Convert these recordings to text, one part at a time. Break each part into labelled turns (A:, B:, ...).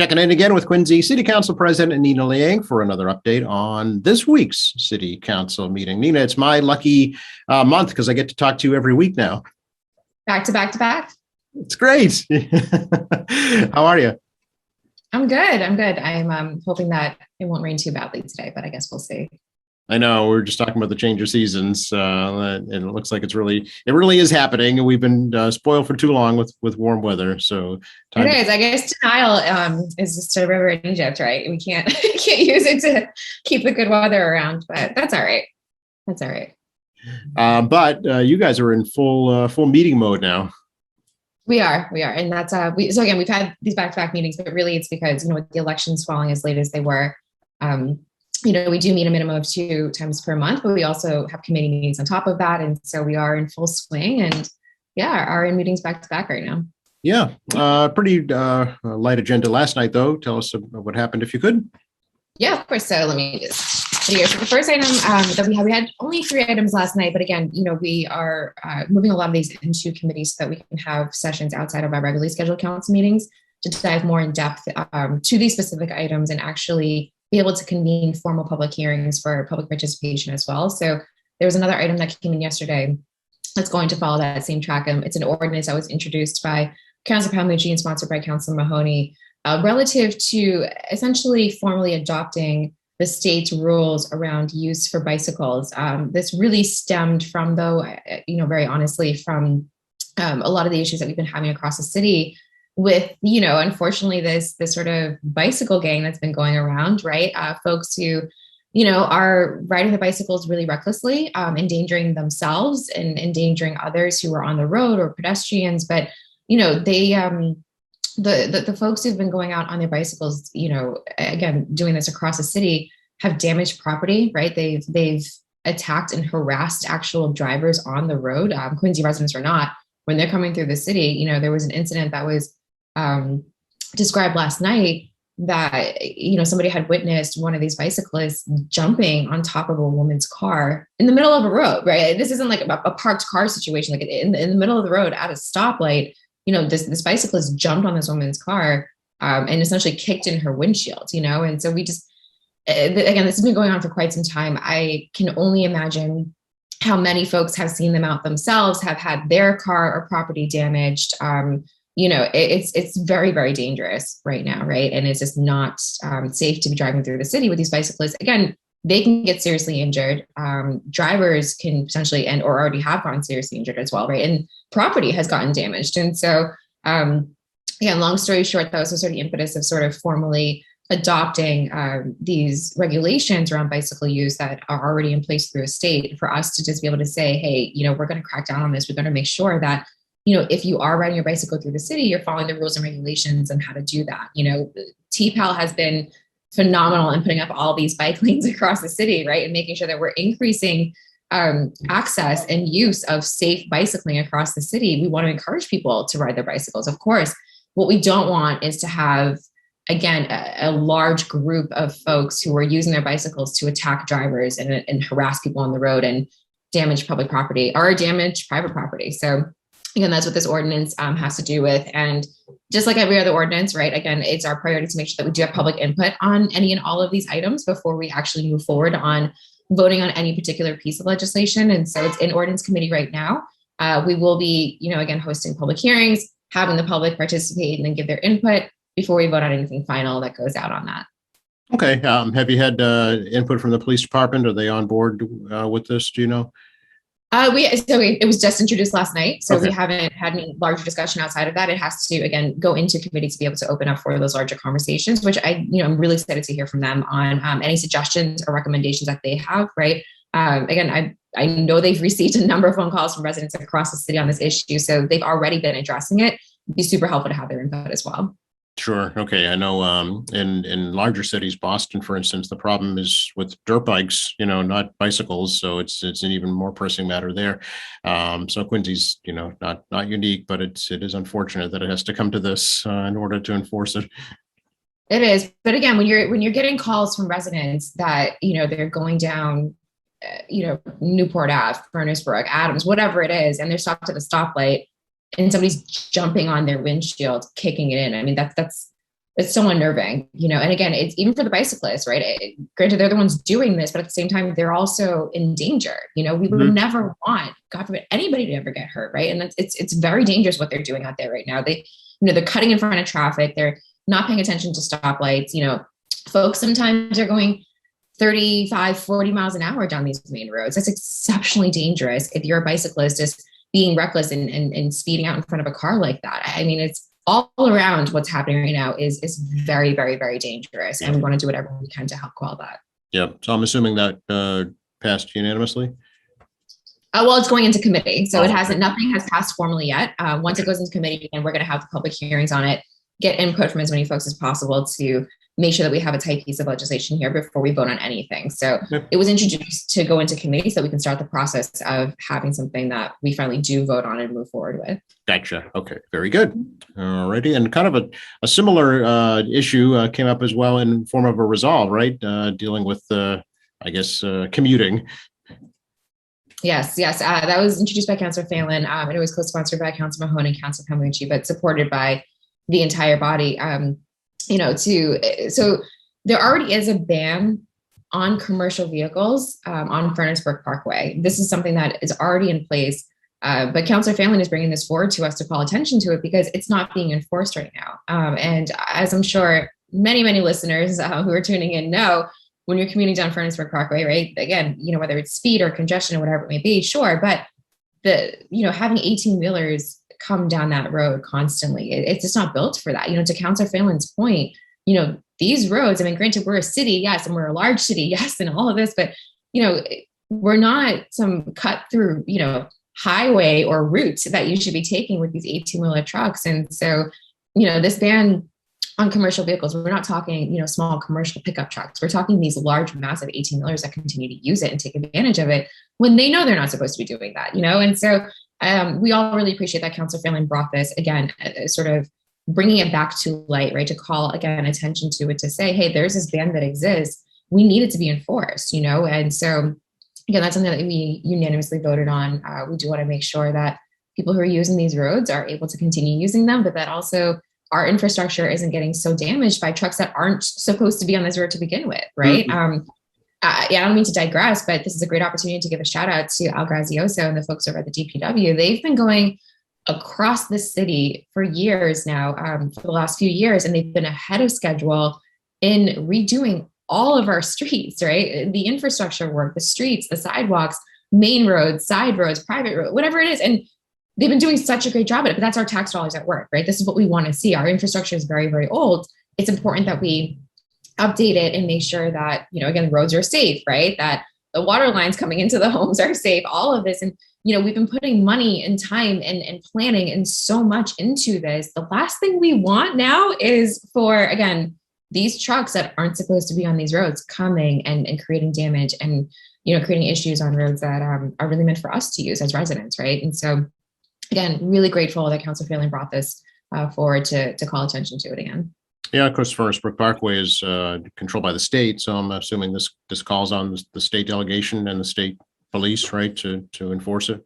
A: Checking in again with Quincy City Council President Nina Liang for another update on this week's City Council meeting. Nina, it's my lucky month because I get to talk to you every week now.
B: Back to back to back.
A: It's great. How are you?
B: I'm good. I'm hoping that it won't rain too badly today, but I guess we'll see.
A: I know we were just talking about the change of seasons, and it looks like it really is happening. And we've been spoiled for too long with warm weather. So
B: it is. I guess denial is just a river in Egypt, right? We can't use it to keep the good weather around, but that's all right. That's all right.
A: But you guys are in full meeting mode now.
B: We are, and that's so again, we've had these back-to-back meetings, but really it's because with the elections falling as late as they were. We do meet a minimum of 2 times per month, but we also have committee meetings on top of that. And so we are in full swing and are in meetings back to back right now.
A: Yeah. Pretty light agenda last night, though. Tell us what happened if you could.
B: Yeah, of course. So let me just video. So the first item that we had only 3 items last night, but again, we are moving a lot of these into committees so that we can have sessions outside of our regularly scheduled council meetings to dive more in depth to these specific items and actually be able to convene formal public hearings for public participation as well. So there was another item that came in yesterday that's going to follow that same track. It's an ordinance that was introduced by Councilor Palmucci and sponsored by Councilor Mahoney relative to essentially formally adopting the state's rules around use for bicycles. This really stemmed from, though, very honestly, from a lot of the issues that we've been having across the city with, unfortunately, this sort of bicycle gang that's been going around, right? Folks who, are riding their bicycles really recklessly, endangering themselves and endangering others who are on the road or pedestrians. But, they, the folks who've been going out on their bicycles, again, doing this across the city have damaged property, right? They've attacked and harassed actual drivers on the road, Quincy residents or not. When they're coming through the city, there was an incident that was described last night that, somebody had witnessed one of these bicyclists jumping on top of a woman's car in the middle of a road, right? This isn't like a parked car situation, like in the middle of the road at a stoplight, this bicyclist jumped on this woman's car and essentially kicked in her windshield, and so we just, again, this has been going on for quite some time. I can only imagine how many folks have seen them out themselves, have had their car or property damaged. It's very, very dangerous right now, right? And it's just not safe to be driving through the city with these bicyclists. Again, they can get seriously injured. Drivers can potentially or already have gotten seriously injured as well, right? And property has gotten damaged. And so, long story short, that was sort of the impetus of sort of formally adopting these regulations around bicycle use that are already in place through a state for us to just be able to say, hey, we're going to crack down on this. We're going to make sure that, if you are riding your bicycle through the city, you're following the rules and regulations and how to do that. TPAL has been phenomenal in putting up all these bike lanes across the city, right? And making sure that we're increasing access and use of safe bicycling across the city. We want to encourage people to ride their bicycles. Of course, what we don't want is to have, again, a large group of folks who are using their bicycles to attack drivers and harass people on the road and damage public property or damage private property. So again, that's what this ordinance has to do with. And just like every other ordinance, right? Again, it's our priority to make sure that we do have public input on any and all of these items before we actually move forward on voting on any particular piece of legislation. And so it's in ordinance committee right now. We will be, again, hosting public hearings, having the public participate and then give their input before we vote on anything final that goes out on that.
A: Okay. Have you had input from the police department? Are they on board with this? Do you know?
B: It was just introduced last night, so
A: Okay.
B: We haven't had any larger discussion outside of that. It has to, again, go into committee to be able to open up for those larger conversations, which I'm really excited to hear from them on any suggestions or recommendations that they have, right? Again, I know they've received a number of phone calls from residents across the city on this issue, so they've already been addressing it. It'd be super helpful to have their input as well.
A: Sure. Okay. I know in larger cities, Boston, for instance, the problem is with dirt bikes, not bicycles. So it's an even more pressing matter there. So Quincy's, not unique, but it is unfortunate that it has to come to this in order to enforce it.
B: It is. But again, when you're getting calls from residents that, they're going down, Newport Ave, Furnaceburg, Adams, whatever it is, and they're stopped at a stoplight and somebody's jumping on their windshield, kicking it in. I mean, that's it's so unnerving, and again, it's even for the bicyclists, right? Granted, they're the ones doing this, but at the same time, they're also in danger. We would never want, God forbid, anybody to ever get hurt, right? And it's very dangerous what they're doing out there right now. They're cutting in front of traffic. They're not paying attention to stoplights. Folks sometimes are going 35, 40 miles an hour down these main roads. That's exceptionally dangerous if you're a bicyclist just being reckless and speeding out in front of a car like that. I mean, it's all around what's happening right now is very, very, very dangerous. And we want to do whatever we can to help quell that.
A: Yeah. So I'm assuming that passed unanimously.
B: Well, it's going into committee. So nothing has passed formally yet. Once it goes into committee, and we're going to have the public hearings on it, get input from as many folks as possible to make sure that we have a tight piece of legislation here before we vote on anything. So It was introduced to go into committee so that we can start the process of having something that we finally do vote on and move forward with.
A: Gotcha. Okay. Very good. Alrighty. And kind of a similar issue came up as well in form of a resolve, right? Dealing with, commuting.
B: Yes. That was introduced by Councilor Phelan. And it was co-sponsored by Councilor Mahone and Councilor Palmucci, but supported by the entire body. So there already is a ban on commercial vehicles on Furnace Brook Parkway. This is something that is already in place, but Councilor Phelan is bringing this forward to us to call attention to it because it's not being enforced right now. And as I'm sure many, many listeners who are tuning in know, when you're commuting down Furnace Brook Parkway, right? Again, whether it's speed or congestion or whatever it may be, sure, but having 18-wheelers come down that road constantly, it's just not built for that. To Councilor Phelan's point, these roads, I mean, granted, we're a city, yes, and we're a large city, yes, and all of this, but, we're not some cut through, highway or route that you should be taking with these 18-wheeler trucks. And so, this ban on commercial vehicles, we're not talking, small commercial pickup trucks. We're talking these large, massive 18-wheelers that continue to use it and take advantage of it when they know they're not supposed to be doing that, And so we all really appreciate that Councilor Phelan brought this, again, sort of bringing it back to light, right? To call, again, attention to it, to say, hey, there's this ban that exists. We need it to be enforced, And so, again, that's something that we unanimously voted on. We do want to make sure that people who are using these roads are able to continue using them, but that also our infrastructure isn't getting so damaged by trucks that aren't supposed to be on this road to begin with, right? Mm-hmm. I don't mean to digress, but this is a great opportunity to give a shout out to Al Grazioso and the folks over at the DPW. They've been going across the city for years now, for the last few years, and they've been ahead of schedule in redoing all of our streets, right? The infrastructure work, the streets, the sidewalks, main roads, side roads, private roads, whatever it is. And they've been doing such a great job at it, but that's our tax dollars at work, right? This is what we want to see. Our infrastructure is very, very old. It's important that we update it and make sure that, again, roads are safe, right? That the water lines coming into the homes are safe, all of this. And, we've been putting money and time and planning and so much into this. The last thing we want now is for, again, these trucks that aren't supposed to be on these roads coming and creating damage and, creating issues on roads that are really meant for us to use as residents, right? And so, again, really grateful that Councilor Phelan brought this forward to call attention to it again.
A: Yeah, of course, Furnace Brook Parkway is controlled by the state, so I'm assuming this calls on the state delegation and the state police, right, to enforce it.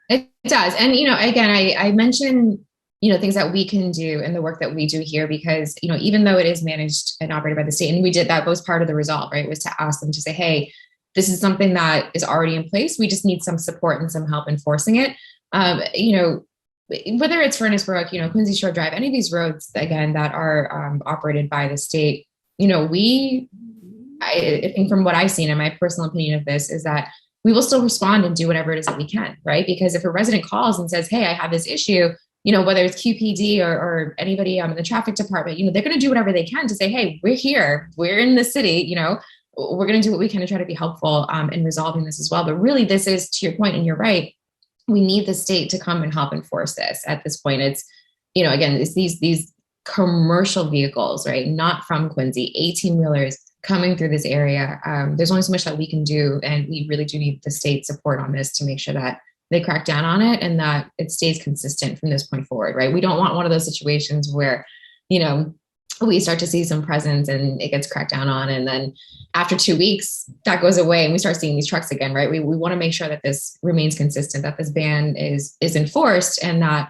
B: It does, and again, I mentioned things that we can do and the work that we do here because even though it is managed and operated by the state, and we did that was part of the resolve, right, was to ask them to say, hey, this is something that is already in place. We just need some support and some help enforcing it. Whether it's Furnace Brook, Quincy Shore Drive, any of these roads, again, that are operated by the state, I think from what I've seen and my personal opinion of this is that we will still respond and do whatever it is that we can, right? Because if a resident calls and says, hey, I have this issue, whether it's QPD or anybody in the traffic department, they're going to do whatever they can to say, hey, we're here, we're in the city, we're going to do what we can to try to be helpful in resolving this as well. But really, this is, to your point, and you're right, we need the state to come and help enforce this. At this point, it's, again, it's these commercial vehicles, right? Not from Quincy, 18-wheelers coming through this area. There's only so much that we can do. And we really do need the state support on this to make sure that they crack down on it and that it stays consistent from this point forward, right? We don't want one of those situations where, we start to see some presence and it gets cracked down on. And then after 2 weeks, that goes away and we start seeing these trucks again, right? We want to make sure that this remains consistent, that this ban is enforced and that,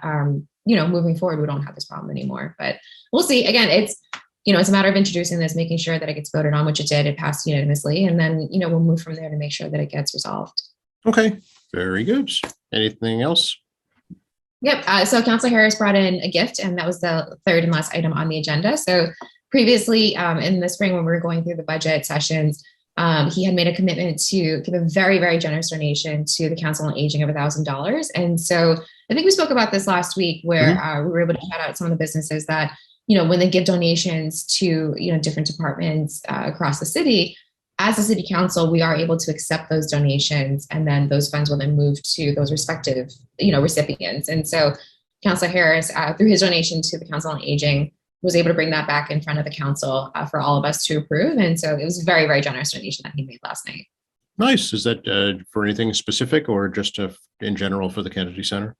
B: moving forward, we don't have this problem anymore. But we'll see. Again, it's a matter of introducing this, making sure that it gets voted on, which it did. It passed unanimously. And then, we'll move from there to make sure that it gets resolved.
A: Okay, very good. Anything else?
B: Yep. So Councilor Harris brought in a gift, and that was the third and last item on the agenda. So previously, in the spring, when we were going through the budget sessions, he had made a commitment to give a very, very generous donation to the Council on Aging of $1,000. And so I think we spoke about this last week, where we were able to shout out some of the businesses that, when they give donations to, different departments across the city, as a city council, we are able to accept those donations, and then those funds will then move to those respective, recipients. And so Councilor Harris, through his donation to the Council on Aging, was able to bring that back in front of the council for all of us to approve. And so it was a very, very generous donation that he made last night.
A: Nice. Is that for anything specific, or just in general for the Kennedy Center?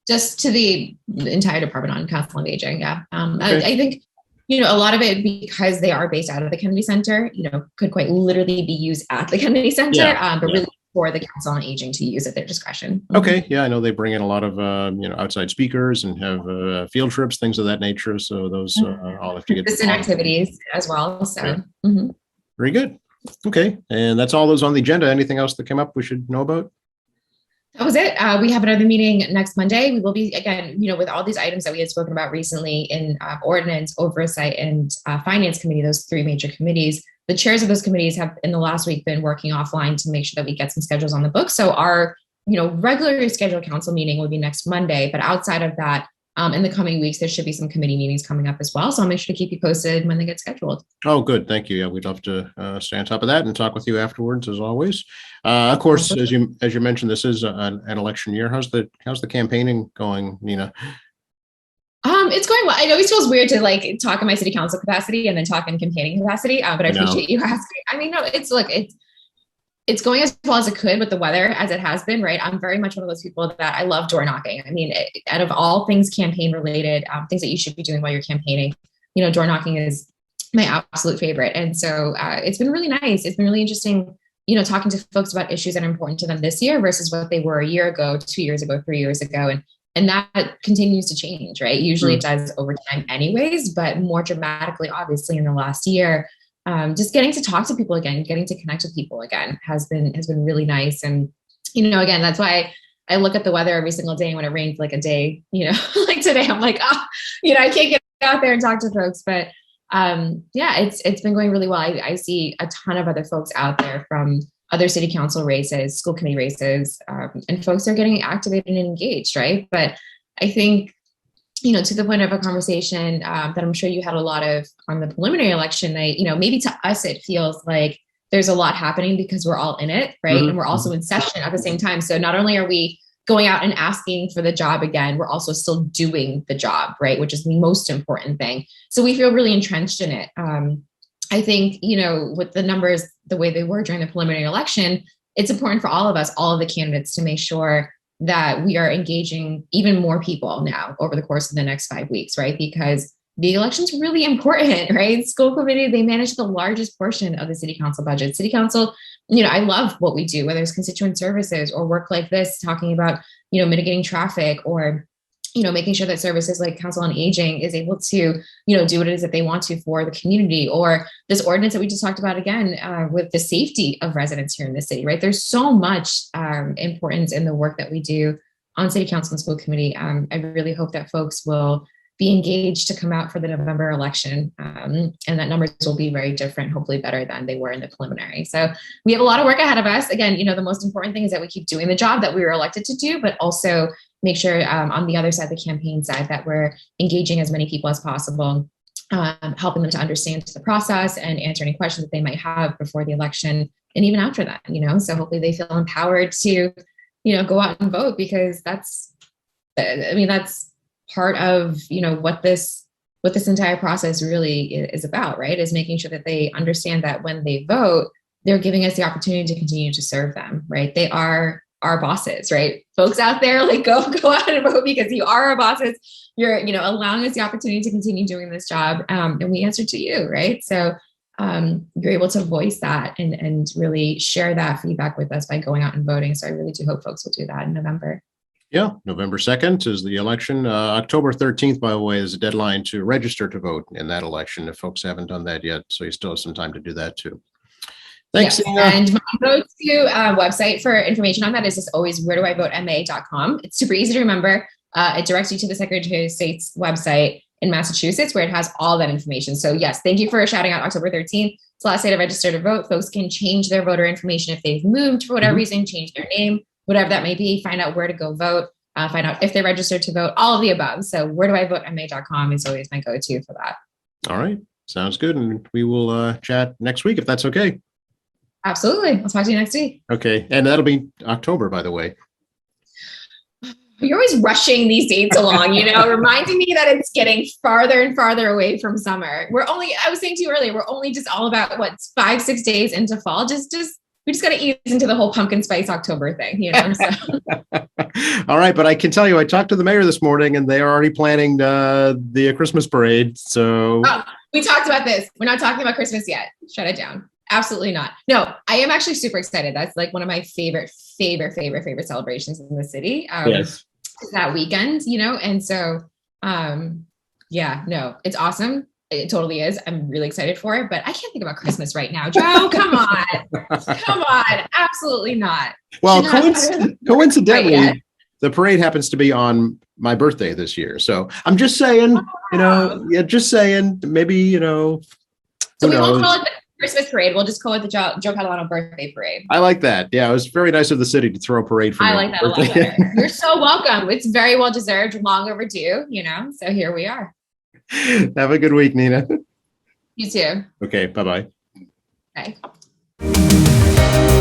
B: Just to the entire Department on Council on Aging. Yeah. Okay. I think, a lot of it, because they are based out of the Kennedy Center, could quite literally be used at the Kennedy Center, but really for the Council on Aging to use at their discretion.
A: Okay. Yeah. I know they bring in a lot of, outside speakers and have field trips, things of that nature. So those all have to get
B: consistent activities as well. So
A: Very good. Okay. And that's all those on the agenda. Anything else that came up we should know about?
B: That was it. We have another meeting next Monday. We will be, again, with all these items that we had spoken about recently in ordinance, oversight, and finance committee, those three major committees. The chairs of those committees have in the last week been working offline to make sure that we get some schedules on the book. So our, regularly scheduled council meeting will be next Monday. But outside of that, in the coming weeks, there should be some committee meetings coming up as well. So I'll make sure to keep you posted when they get scheduled.
A: Oh, good. Thank you. Yeah, we'd love to stay on top of that and talk with you afterwards, as always. Of course, as you mentioned, this is an election year. How's the campaigning going, Nina?
B: It's going well. It always feels weird to talk in my city council capacity and then talk in campaigning capacity. But I appreciate you asking. I mean, no, it's going as well as it could with the weather as it has been, right? I'm very much one of those people that I love door knocking. I mean, out of all things campaign related, things that you should be doing while you're campaigning, door knocking is my absolute favorite. And so it's been really nice. It's been really interesting, talking to folks about issues that are important to them this year versus what they were a year ago, 2 years ago, 3 years ago. And that continues to change, right? Usually it does over time anyways, but more dramatically, obviously in the last year. Just getting to talk to people again, getting to connect with people again has been really nice. And, again, that's why I look at the weather every single day. And when it rains like a day, like today, I'm like, I can't get out there and talk to folks. But it's been going really well. I see a ton of other folks out there from other city council races, school committee races, and folks are getting activated and engaged, right? But I think, to the point of a conversation that I'm sure you had a lot of on the preliminary election night, maybe to us, it feels like there's a lot happening because we're all in it, right? And we're also in session at the same time. So not only are we going out and asking for the job again, we're also still doing the job, right? Which is the most important thing. So we feel really entrenched in it. I think, with the numbers, the way they were during the preliminary election, it's important for all of us, all of the candidates, to make sure that we are engaging even more people now over the course of the next 5 weeks, right? Because the election's really important, right? School committee, they manage the largest portion of the city council budget. City council, I love what we do, whether it's constituent services or work like this, talking about, mitigating traffic or, making sure that services like Council on Aging is able to, do what it is that they want to for the community, or this ordinance that we just talked about again with the safety of residents here in the city, right? There's so much importance in the work that we do on city council and school committee. I really hope that folks will be engaged to come out for the November election, and that numbers will be very different, hopefully better than they were in the preliminary. So we have a lot of work ahead of us. Again, the most important thing is that we keep doing the job that we were elected to do, but also make sure on the other side, the campaign side, that we're engaging as many people as possible, helping them to understand the process and answer any questions that they might have before the election and even after that, so hopefully they feel empowered to, go out and vote, because that's part of, what this entire process really is about, right? Is making sure that they understand that when they vote, they're giving us the opportunity to continue to serve them, right? They are our bosses, right? Folks out there, go out and vote, because you are our bosses. You're, allowing us the opportunity to continue doing this job. And we answer to you, right? So you're able to voice that and really share that feedback with us by going out and voting. So I really do hope folks will do that in November.
A: Yeah, November 2nd is the election. October 13th, by the way, is the deadline to register to vote in that election if folks haven't done that yet. So you still have some time to do that too. Thanks,
B: Yes,
A: Nina.
B: and my go-to website for information on that is just always wheredoivote.ma.com. It's super easy to remember. It directs you to the Secretary of State's website in Massachusetts, where it has all that information. So yes, thank you for shouting out October 13th. It's the last day to register to vote. Folks can change their voter information if they've moved for whatever reason, change their name, whatever that may be, find out where to go vote, find out if they're registered to vote, all of the above. So wheredoivote.ma.com is always my go-to for that.
A: All right, sounds good. And we will chat next week if that's okay.
B: Absolutely. I'll talk to you next week.
A: Okay, and that'll be October, by the way.
B: You're always rushing these dates along, reminding me that it's getting farther and farther away from summer. I was saying to you earlier, we're only just all about 5-6 days into fall. We just got to ease into the whole pumpkin spice October thing, So.
A: All right, but I can tell you, I talked to the mayor this morning and they are already planning the Christmas parade. So
B: we talked about this. We're not talking about Christmas yet. Shut it down. Absolutely not. No, I am actually super excited. That's like one of my favorite celebrations in the city.
A: Yes.
B: That weekend, and so, it's awesome. It totally is. I'm really excited for it, but I can't think about Christmas right now. Joe, come on. Absolutely not.
A: Well, coincidentally, the parade happens to be on my birthday this year. So I'm just saying, just saying, maybe,
B: So we won't call it the Christmas parade. We'll just call it the Joe Catalano birthday parade.
A: I like that. Yeah, it was very nice of the city to throw a parade for me.
B: I like that a lot better. You're so welcome. It's very well deserved, long overdue, so here we are.
A: Have a good week, Nina.
B: You too.
A: Okay, bye-bye.
B: Bye.